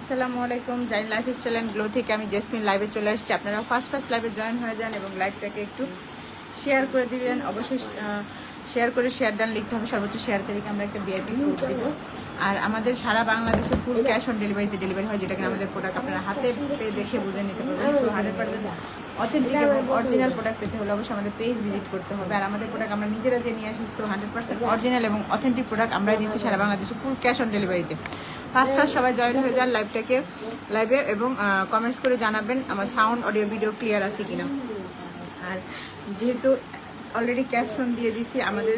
আসসালামু আলাইকুম। Zain lifestyle and glow থেকে আমি জেসমিন লাইভে চলে আসছি। আপনারা ফার্স্ট লাইভে জয়েন হয়ে যান এবং লাইভটাকে একটু শেয়ার করে দিবেন। অবশ্যই শেয়ার করে শেয়ার ডান লিখতে হবে। সর্বোচ্চ শেয়ারকারীকে আমরা একটা ভিআইপি কোড দেবো। আর আমাদের সারা বাংলাদেশে ফুল ক্যাশ অন ডেলিভারিতে ডেলিভারি হয়, যেটা কিনা আমাদের প্রোডাক্ট আপনারা হাতে পেয়ে দেখে বুঝে নিতে পারবেন। তো 100% অথেন্টিক এবং অরিজিনাল প্রোডাক্ট পেতে হলে অবশ্যই আমাদের পেজ ভিজিট করতে হবে। আর আমাদের প্রোডাক্ট আমরা নিজেরা যে নিয়ে আসি, তো 100% অরিজিনাল এবং অথেন্টিক প্রোডাক্ট আমরাই দিচ্ছি সারা বাংলাদেশে ফুল ক্যাশ অন ডেলিভারিতে। ফার্স্ট সবাই জয়েন হয়ে যান লাইভে এবং কমেন্টস করে জানাবেন আমার সাউন্ড অডিও ভিডিও ক্লিয়ার আছে কিনা। আর যেহেতু অলরেডি ক্যাপশন দিয়ে দিছি, আমাদের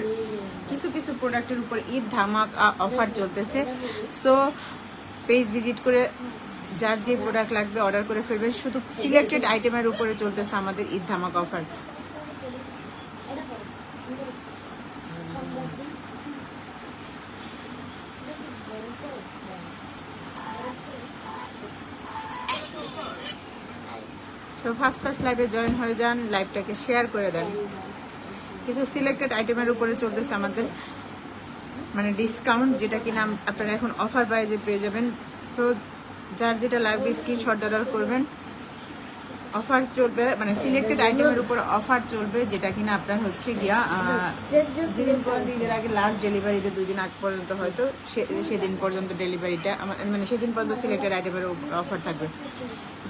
কিছু কিছু প্রোডাক্টের উপর ঈদ ধামাকা অফার চলতেছে। সো পেজ ভিজিট করে যার যে প্রোডাক্ট লাগবে অর্ডার করে ফেলবেন। শুধু সিলেক্টেড আইটেমের উপরে চলতেছে আমাদের ঈদ ধামাকা অফার। তো ফার্স্ট লাইভে জয়েন হয়ে যান, লাইভটাকে শেয়ার করে দেন। কিছু সিলেক্টেড আইটেমের উপরে চলতেছে আমাদের মানে ডিসকাউন্ট, যেটা কিনা আপনারা এখন অফার প্রাইজে পেয়ে যাবেন। সো যার যেটা লাগবে স্ক্রিনশট অর্ডার করবেন। অফার চলবে মানে সিলেক্টেড আইটেমের উপর অফার চলবে, যেটা কিনা আপনার হচ্ছে গিয়া যেদিন পর্যন্ত ঈদের আগে লাস্ট ডেলিভারিতে 2 দিন আগ পর্যন্ত হয়তো সেদিন পর্যন্ত ডেলিভারিটা মানে সেদিন পর্যন্ত সিলেক্টেড আইটেমের অফার থাকবে।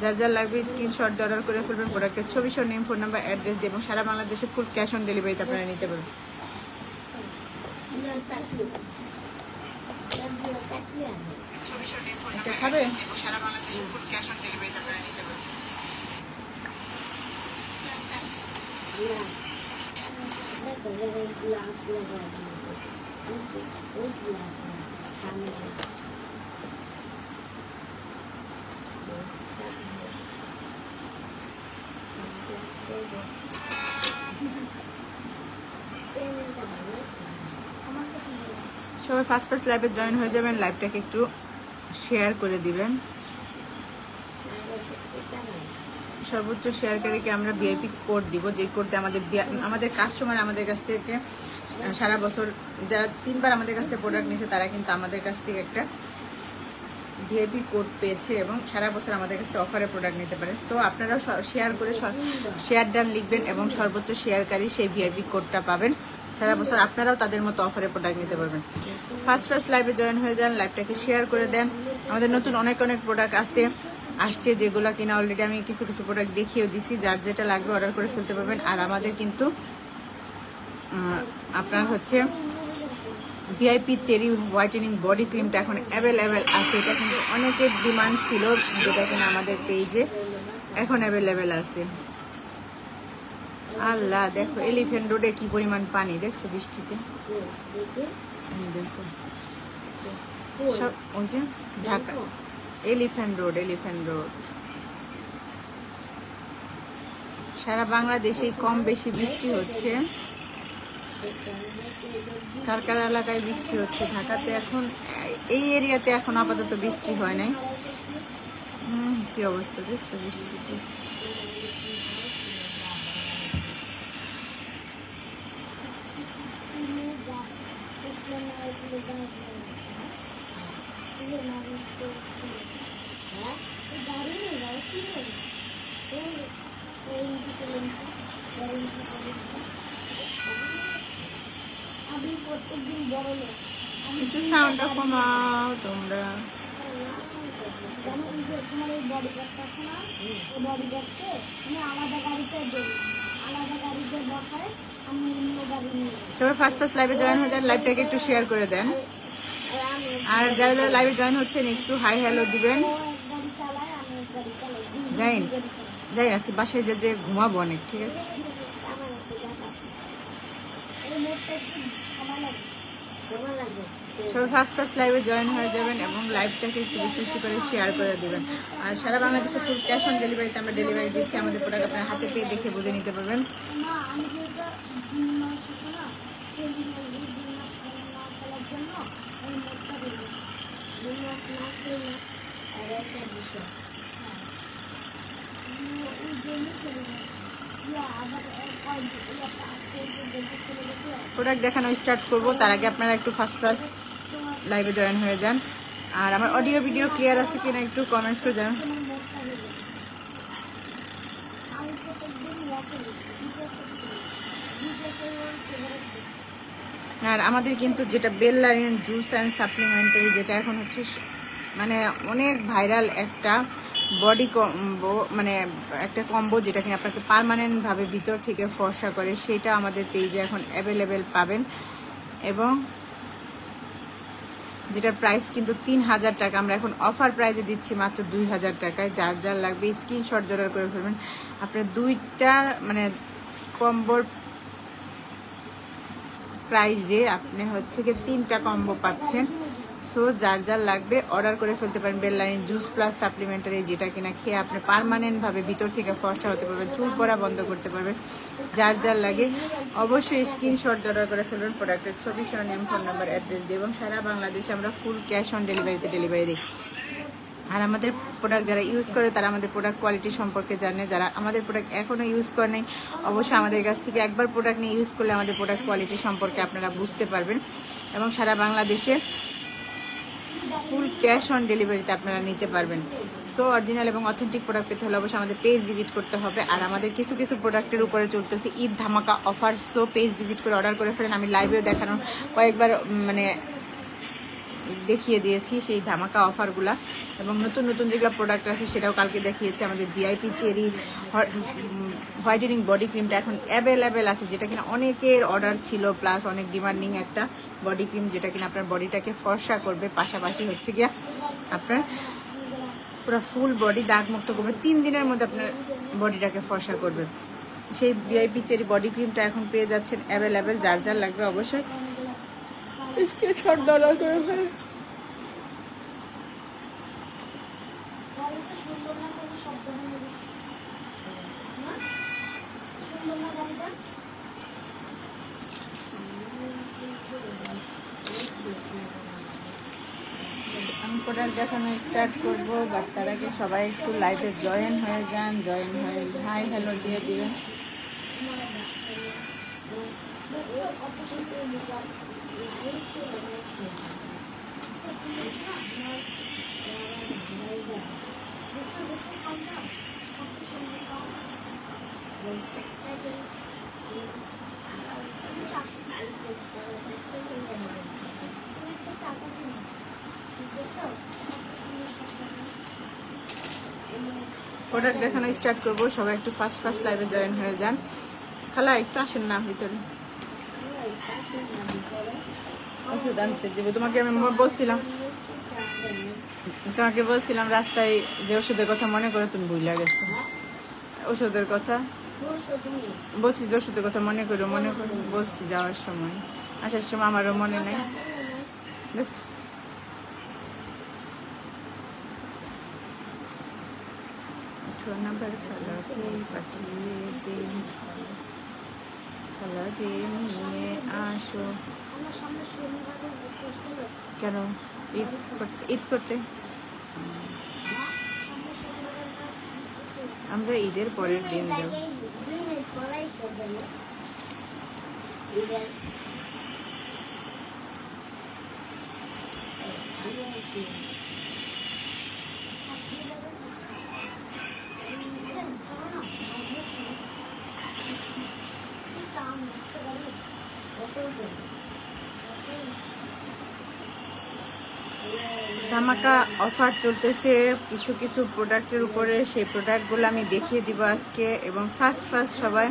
যার যার লাগবে স্ক্রিনশট অর্ডার করে ফেলবেন। প্রোডাক্টের ছবি সহ নেম, ফোন নাম্বার, অ্যাড্রেস দিয়ে এবং সারা বাংলাদেশে ফুল ক্যাশ অন ডেলিভারিতে আপনারা নিতে পারবেন। খাবে সারা বাংলাদেশে ফুল ক্যাশ অন ডেলিভারিতে আপনারা নিতে পারবেন। সবাই ফার্স্ট লাইভে জয়েন হয়ে যাবেন, লাইভটাকে একটু শেয়ার করে দিবেন। সর্বোচ্চ শেয়ারকারীকে আমরা ভিআইপি কোড দিব, যে কোডে আমাদের কাস্টমার আমাদের কাছ থেকে সারা বছর যারা 3 বার আমাদের কাছ থেকে প্রোডাক্ট নিয়েছে, তারা কিন্তু আমাদের কাছ থেকে একটা ভিআইপি কোড পেয়েছে এবং সারা বছর আমাদের কাছ থেকে অফারে প্রোডাক্ট নিতে পারে। সো আপনারাও শেয়ার করে শেয়ার ডান লিখবেন এবং সর্বোচ্চ শেয়ারকারী সেই ভিআইপি কোডটা পাবেন। সারা বছর আপনারাও তাদের মতো অফারে প্রোডাক্ট নিতে পারবেন। ফার্স্ট লাইভে জয়েন হয়ে যান, লাইভটাকে শেয়ার করে দেন। আমাদের নতুন অনেক প্রোডাক্ট আসছে যেগুলো কিনা অলরেডি আমি কিছু প্রোডাক্ট দেখিয়েও দিছি। যার যেটা লাগবে অর্ডার করে ফেলতে পারবেন। আর আমাদের কিন্তু আপনার হচ্ছে ভিআইপি চেরি হোয়াইটেনিং বডি ক্রিমটা এখন অ্যাভেলেবেল আছে। এটা কিন্তু অনেকের ডিমান্ড ছিল, যেটা কিনা আমাদের পেজে এখন অ্যাভেলেবেল আছে। আল্লাহ দেখো এলিফ্যান্ট রোডে কি পরিমাণ পানি দেখছো বৃষ্টিতে। দেখো সব ওই যে ঢাকা এলিফ্যান্ট রোড সারা বাংলাদেশেই কম বেশি বৃষ্টি হচ্ছে। কার এলাকায় বৃষ্টি হচ্ছে। ঢাকাতে এখন এই এরিয়াতে এখন আপাতত বৃষ্টি হয় নাই। কি অবস্থা দেখছো বৃষ্টিতে। একটু সাউন্ডটা কমাও তোমরা। সবাই ফার্স্ট লাইভে জয়েন হয়ে যান, লাইভটাকে একটু শেয়ার করে দেন। আর যারা লাইভে জয়েন হচ্ছেন একটু হাই হ্যালো দিবেন। যাই আসি বাসায় যে ঘুমাবো অনেক, ঠিক আছে। সবাই ফার্স্ট লাইভে জয়েন হয়ে যাবেন এবং লাইভটাকে একটু বেশি করে শেয়ার করে দেবেন। আর সারা বাংলাদেশে ফুল ক্যাশ অন ডেলিভারিতে আমরা ডেলিভারি দিচ্ছি। আমাদের প্রোডাক্ট আপনার হাতে পেয়ে দেখে বুঝে নিতে পারবেন। প্রোডাক্ট দেখানো স্টার্ট করব, তার আগে আপনারা একটু ফার্স্ট লাইভে জয়েন হয়ে যান। আর আমার অডিও ভিডিও ক্লিয়ার আছে কিনা একটু কমেন্টস করে জানান। আর আমাদের কিন্তু যেটা বেললারিন জুস অ্যান্ড সাপ্লিমেন্টারি, যেটা এখন হচ্ছে মানে অনেক ভাইরাল একটা বডি কম্বো, মানে একটা কম্বো যেটা কিনা আপনাকে পার্মানেন্টভাবে ভিতর থেকে ফর্সা করে, সেটা আমাদের পেজে এখন অ্যাভেলেবেল পাবেন। এবং যেটার প্রাইস কিন্তু 3000 টাকা, আমরা এখন অফার প্রাইজে দিচ্ছি মাত্র 2000 টাকায়। যার যার লাগবে স্ক্রিনশট অর্ডার করে ফেলবেন। আপনার দুইটা মানে কম্বোর প্রাইজে আপনি হচ্ছে কি 3টা কম্বো পাচ্ছেন। সো যার যার লাগবে অর্ডার করে ফেলতে পারেন। বেললারিন জুস প্লাস সাপ্লিমেন্টারি, যেটা কিনা খেয়ে আপনি পার্মানেন্টভাবে ভিতর থেকে ফর্সা হতে পারবেন, চুল পড়া বন্ধ করতে পারবেন। যার যার লাগে অবশ্যই স্ক্রিনশট অর্ডার করে ফেলবেন, প্রোডাক্টের ছবি সহ নেম, ফোন নাম্বার, অ্যাড্রেস দিয়ে। এবং সারা বাংলাদেশে আমরা ফুল ক্যাশ অন ডেলিভারিতে ডেলিভারি দিই। আর আমাদের প্রোডাক্ট যারা ইউজ করে তারা আমাদের প্রোডাক্ট কোয়ালিটি সম্পর্কে জানে। যারা আমাদের প্রোডাক্ট এখনও ইউজ করে নাই, অবশ্যই আমাদের কাছ থেকে একবার প্রোডাক্ট নিয়ে ইউজ করলে আমাদের প্রোডাক্ট কোয়ালিটি সম্পর্কে আপনারা বুঝতে পারবেন। এবং সারা বাংলাদেশে ফুল ক্যাশ অন ডেলিভারিতে আপনারা নিতে পারবেন। সো অরিজিনাল এবং অথেন্টিক প্রোডাক্ট পেতে হলে অবশ্যই আমাদের পেজ ভিজিট করতে হবে। আর আমাদের কিছু কিছু প্রোডাক্টের উপরে চলতেছে ঈদ ধামাকা অফার। সো পেজ ভিজিট করে অর্ডার করে ফেলেন। আমি লাইভেও দেখানোর কয়েকবার মানে দেখিয়ে দিয়েছি সেই ধামাকা অফারগুলা। এবং নতুন নতুন যেগুলো প্রোডাক্ট আছে সেটাও কালকে দেখিয়েছি। আমাদের ভিআইপি চেরি হোয়াইটেনিং বডি ক্রিমটা এখন অ্যাভেলেবেল আছে, যেটা কিনা অনেকের অর্ডার ছিল, প্লাস অনেক ডিমান্ডিং একটা বডি ক্রিম, যেটা কিনা আপনার বডিটাকে ফর্সা করবে, পাশাপাশি হচ্ছে গিয়া আপনার পুরো ফুল বডি দাগমুক্ত করবে, 3 দিনের মধ্যে আপনার বডিটাকে ফর্সা করবে। সেই ভিআইপি চেরি বডি ক্রিমটা এখন পেয়ে যাচ্ছেন অ্যাভেলেবেল। যার যার লাগবে অবশ্যই স্ক্রিনশট অর্ডার করে ফেলেন। আমি প্রোডাক্ট দেখানো স্টার্ট করবো, বাট তার আগে সবাই একটু লাইভে জয়েন হয়ে যান। জয়েন হয়ে হাই হ্যালো দিয়ে দিবেন। প্রোডাক্ট দেখানো স্টার্ট করবো, সবাই একটু ফার্স্ট লাইভে জয়েন হয়ে যান। খালা একটু আসেন না ভিতরে, ওষুধ আনতে দেবো। তোমাকে আমি বলছিলাম রাস্তায় যে ওষুধের কথা মনে করে তুমি ভুলে গেছো। ওষুধের কথা বলছি, যে ওষুধের কথা মনে করো বলছি যাওয়ার সময়, আসার সময় আমারও মনে নেই। দেখছো নাম্বার পাঠিয়ে দিন, খালা দিয়ে নিয়ে আসো। কেন? ঈদ করতে আমরা ঈদের পরের দিন যাব। ধামাকা অফার চলতেছে কিছু কিছু প্রোডাক্টের উপরে, সেই প্রোডাক্টগুলো আমি দেখিয়ে দিব আজকে। এবং ফার্স্ট সবাই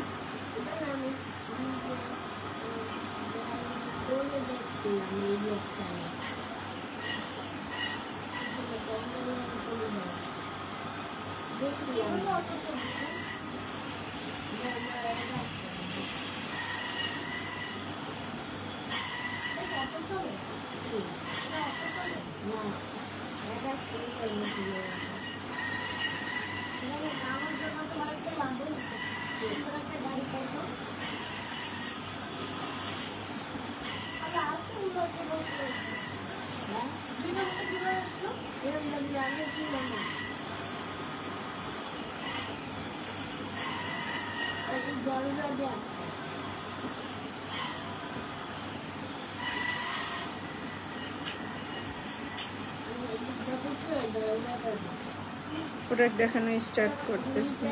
প্রোডাক্ট দেখানো স্টার্ট করতেছি।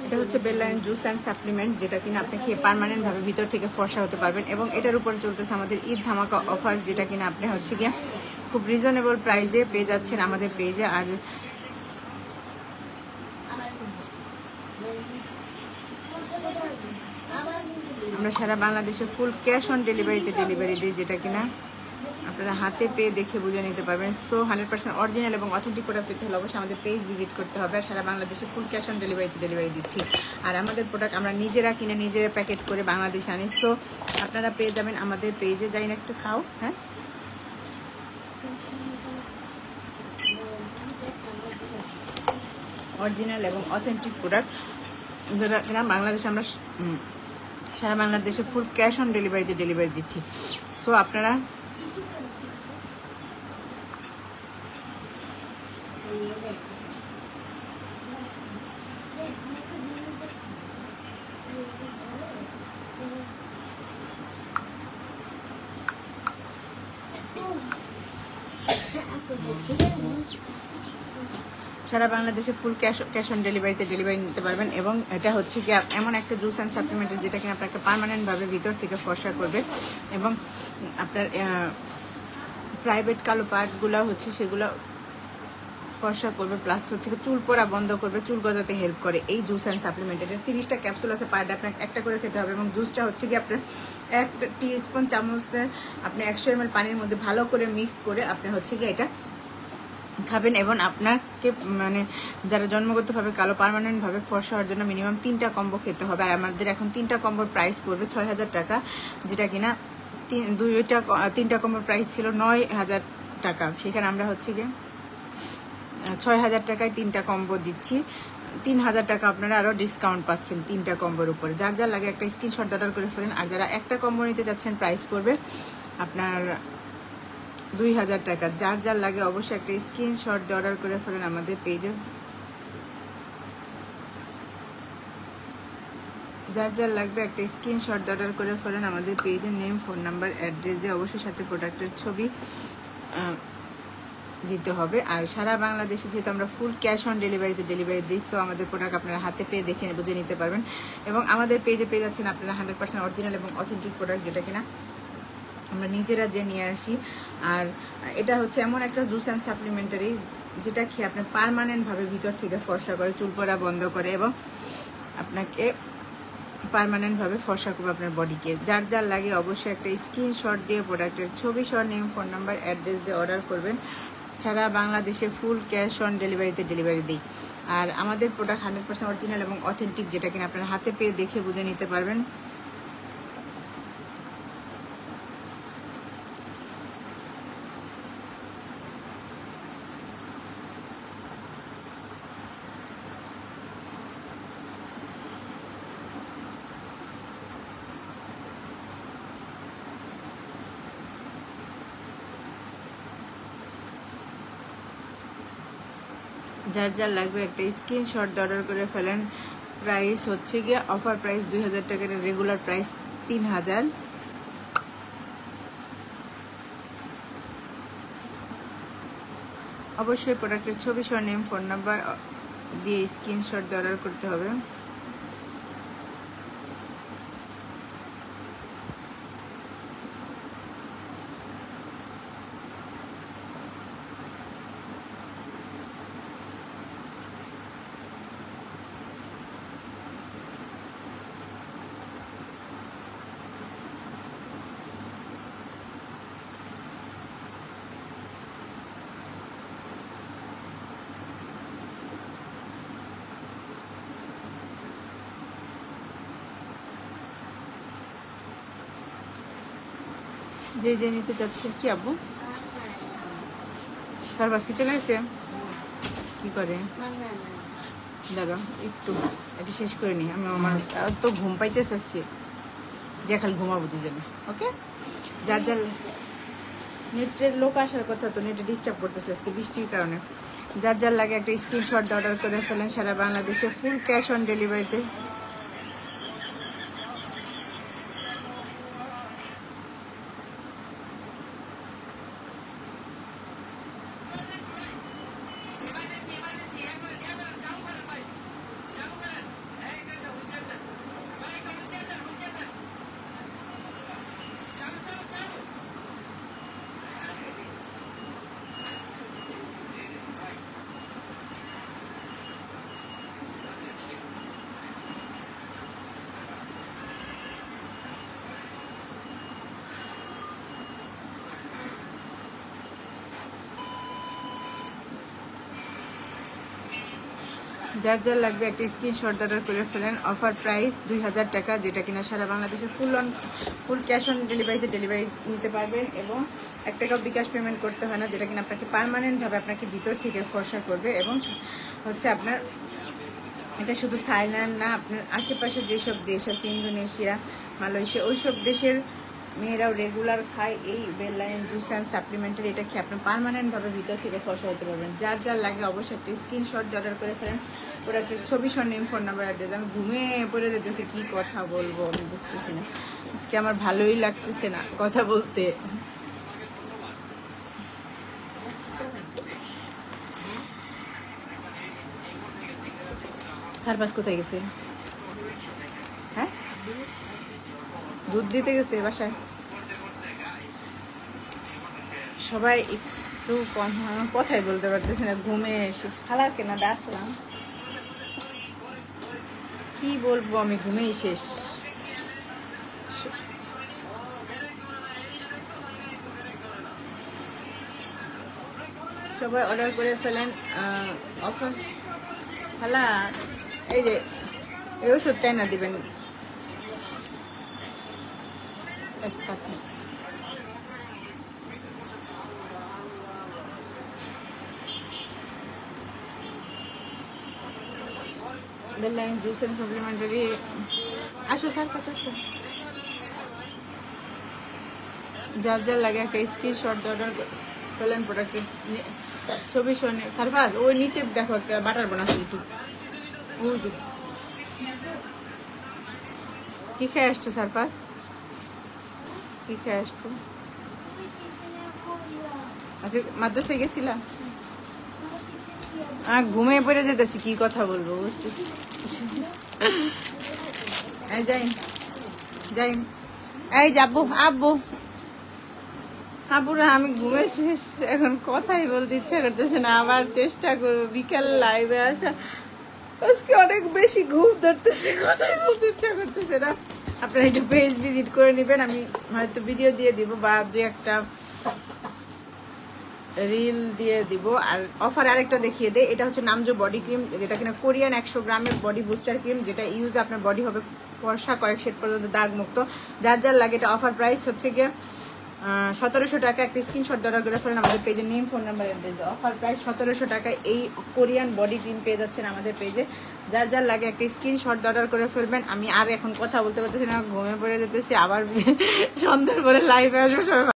এটা হচ্ছে বেললাইন জুস অ্যান্ড সাপ্লিমেন্ট, যেটা কিনা আপনি খেয়ে পার্মানেন্টভাবে ভিতর থেকে ফর্সা হতে পারবেন। এবং এটার উপর চলতেছে আমাদের ঈদ ধামাকা অফার, যেটা কিনা আপনি হচ্ছে গিয়ে খুব রিজনেবল প্রাইসে পেয়ে যাচ্ছেন আমাদের পেজে। আর আমরা সারা বাংলাদেশে ফুল ক্যাশ অন ডেলিভারিতে ডেলিভারি দিই, যেটা কিনা আপনারা হাতে পেয়ে দেখে বুঝে নিতে পারবেন। সো 100% অরিজিনাল এবং অথেন্টিক প্রোডাক্ট পেতে হলে অবশ্যই আমাদের পেজ ভিজিট করতে হবে। আর সারা বাংলাদেশে ফুল ক্যাশ অন ডেলিভারিতে ডেলিভারি দিচ্ছি। আর আমাদের প্রোডাক্ট আমরা নিজেরা কিনে নিজেরা প্যাকেট করে বাংলাদেশে আনি। সো আপনারা পেয়ে যাবেন আমাদের পেজে। যাই না একটু খাও। হ্যাঁ, অরিজিনাল এবং অথেন্টিক প্রোডাক্ট যেটা কিনা বাংলাদেশে আমরা সারা বাংলাদেশে ফুল ক্যাশ অন ডেলিভারিতে ডেলিভারি দিচ্ছি। সো আপনারা সারা বাংলাদেশে ফুল ক্যাশ অন ডেলিভারিতে ডেলিভারি নিতে পারবেন। এবং এটা হচ্ছে কি এমন একটা জুস অ্যান্ড সাপ্লিমেন্টের যেটা কিনা আপনাকে পার্মানেন্টভাবে ভিতর থেকে ফর্সা করবে এবং আপনার প্রাইভেট কালো পার্টগুলো হচ্ছে সেগুলো ফর্সা করবে, প্লাস হচ্ছে চুল পড়া বন্ধ করবে, চুল গজাতে হেল্প করে এই জুস অ্যান্ড সাপ্লিমেন্ট। এটা 30টা ক্যাপসুল আছে, পার ডে আপনাকে একটা করে খেতে হবে। এবং জুসটা হচ্ছে কি আপনার 1 টিস্পুন চামচে আপনি 100 ml পানির মধ্যে ভালো করে মিক্স করে আপনি হচ্ছে কি এটা খাবেন। এবং আপনাকে মানে যারা জন্মগতভাবে কালো পার্মানেন্টভাবে ফর্সা হওয়ার জন্য মিনিমাম 3টা কম্বো খেতে হবে। আর আমাদের এখন 3টা কম্বোর প্রাইস পড়বে 6000 টাকা, যেটা কিনা 3টা কম্বোর প্রাইস ছিল 9000 টাকা। সেখানে আমরা হচ্ছে গিয়ে 6000 টাকায় 3টা কম্বো দিচ্ছি। 3000 টাকা আপনারা আরও ডিসকাউন্ট পাচ্ছেন 3টা কম্বোর উপরে। যার যার লাগে একটা স্ক্রিনশট অর্ডার করে ফেলেন। আর যারা একটা কম্বো নিতে যাচ্ছেন প্রাইস পড়বে আপনার 2000 টাকা। যার যার লাগে অবশ্যই একটা স্ক্রিনশট দিয়ে অর্ডার করে ফেলেন আমাদের পেজে। যার যার লাগবে একটা স্ক্রিনশট দিয়ে অর্ডার করে ফেলেন আমাদের পেজের নেম, ফোন নাম্বার, অ্যাড্রেসে অবশ্যই সাথে প্রোডাক্টের ছবি দিতে হবে। আর সারা বাংলাদেশে যেহেতু আমরা ফুল ক্যাশ অন ডেলিভারিতে ডেলিভারি দিই, সো আমাদের প্রোডাক্ট আপনারা হাতে পেয়ে দেখে বুঝে নিতে পারবেন। এবং আমাদের পেজে পেয়ে যাচ্ছেন আপনারা 100% অরিজিনাল এবং অথেন্টিক প্রোডাক্ট, যেটা কিনা আমরা নিজেরা যে নিয়ে আসি। আর এটা হচ্ছে এমন একটা জুস অ্যান্ড সাপ্লিমেন্টারি যেটা খেয়ে আপনি পার্মানেন্টভাবে ভিতর থেকে ফর্সা করে, চুল পড়া বন্ধ করে এবং আপনাকে পার্মানেন্টভাবে ফর্সা করবে আপনার বডিকে। যার যার লাগে অবশ্যই একটা স্ক্রিনশট দিয়ে প্রোডাক্টের ছবি সহ নেম, ফোন নাম্বার, অ্যাড্রেস দিয়ে অর্ডার করবেন। সারা বাংলাদেশে ফুল ক্যাশ অন ডেলিভারিতে ডেলিভারি দিই। আর আমাদের প্রোডাক্ট 100% অরিজিনাল এবং অথেন্টিক, যেটা কিনা আপনারা হাতে পেয়ে দেখে বুঝে নিতে পারবেন। যার যার লাগবে একটা স্ক্রিনশট অর্ডার করে ফেলেন। প্রাইস হচ্ছে গিয়ে অফার প্রাইস 2000 টাকার, রেগুলার প্রাইস 3000। অবশ্যই প্রোডাক্টের ছবি সহ নেম, ফোন নাম্বার দিয়ে স্ক্রিনশট দিয়ে অর্ডার করতে হবে। যে যে নিতে চাচ্ছেন। কি আব্বু স্যার বাসকে চলে গেছে? কি করে দাদা একটু এটা শেষ করে নি আমি। আমার তো ঘুম পাইতেছে আজকে, যে খালি ঘুমাবো দুজনে। ওকে, যার যার নেটের লোক আসার কথা, তো নেটে ডিস্টার্ব করতেছে আজকে বৃষ্টির কারণে। যার যার লাগে একটা স্ক্রিনশট অর্ডার করে ফেলেন। সারা বাংলাদেশে ফুল ক্যাশ অন ডেলিভারিতে। যার যার লাগবে একটা স্ক্রিনশট অর্ডার করে ফেলেন। অফার প্রাইস 2000 টাকা, যেটা কিনা সারা বাংলাদেশে ফুল ক্যাশ অন ডেলিভারিতে ডেলিভারি নিতে পারবেন এবং 1 টাকাও বিকাশ পেমেন্ট করতে হয় না, যেটা কিনা আপনাকে পার্মানেন্টভাবে আপনাকে ভিতর থেকে ফর্সা করবে। এবং হচ্ছে আপনার এটা শুধু থাইল্যান্ড না, আপনার আশেপাশে যেসব দেশ আছে, ইন্দোনেশিয়া, মালয়েশিয়া, ওইসব দেশের মেয়েরাও রেগুলার খায় এই বেলাইন জুস অ্যান্ড সাপ্লিমেন্টারি। এটা খেয়ে আপনি পার্মানেন্টভাবে ভিতর থেকে ফসা হতে পারবেন। যার যার লাগে অবশ্যই একটা স্ক্রিনশট অর্ডার করে ফেলেন, প্রোডাক্টের ছবি সহ নেম, ফোন নাম্বার, অ্যাড্রেস। আমি ঘুমে পড়ে যেতেছি, কী কথা বলবো আমি বুঝতেছি না, আজকে আমার ভালোই লাগতেছে না কথা বলতে। সারপাস কোথায় গেছে? হ্যাঁ, দুধ দিতে গেছে বাসায়। সবাই একটু কথাই বলতে পারতেছি না, ঘুমে শেষ। খালার কেনা ডাকলাম, কি বলবো, আমি ঘুমেই শেষ। সবাই অর্ডার করে ফেলেন। অফার খালা, এই যে এই ওষুধটাই না দিবেন এক পাতা। বেলাইন জুস এন্ড সাপ্লিমেন্টারি। আসো স্যার, কাছে আসো। যার যার লাগে একটা স্ক্রিনশট অর্ডার ফেলেন, প্রোডাক্টের ছবি শোনে। সারফাজ ওই নিচে দেখো একটা বাটার বানাচ্ছি একটু। কি খেয়ে আসছো সারফাজ? কি খেয়ে আসছো? আচ্ছা, মাদ্রাসায় গেছিলাম? ঘুমিয়ে পড়ে যেতেছি, কি কথা বলবো বুঝছিস। যাই যাই, এই যাবো আব্বু আপুরা, আমি ঘুমে শেষ, এখন কথাই বলতে ইচ্ছা করতেছে না। আবার চেষ্টা করবো বিকাল লাইভে আসা, আজকে অনেক বেশি ঘুম ধরতেছে, কথাই বলতে ইচ্ছা করতেছে না। আপনারা একটু পেজ ভিজিট করে নেবেন, আমি হয়তো ভিডিও দিয়ে দিব বা দু একটা রিল দিয়ে দিব। আর অফার আরেকটা দেখিয়ে দেয়, এটা হচ্ছে নামজো বডি ক্রিম, যেটা কিনা কোরিয়ান 100 গ্রামের বডি বুস্টার ক্রিম, যেটা ইউজ আপনার বডি হবে ফর্সা, কয়েক শেড পর্যন্ত দাগ মুক্ত। যার যার লাগে এটা অফার প্রাইস হচ্ছে গিয়ে 1700 টাকা। একটা স্ক্রিনশট অর্ডার করে ফেলেন, আমাদের পেজে name, phone number, address. Offer price 1700 টাকায় এই কোরিয়ান বডি ক্রিম পেয়ে যাচ্ছেন আমাদের পেজে। যার যার লাগে একটা স্ক্রিনশট অর্ডার করে ফেলবেন। আমি আর এখন কথা বলতে পারতেছি না, ঘুমিয়ে পড়ে যেতেছি। আবার সন্ধ্যার পরে লাইভে আসবো। সবাই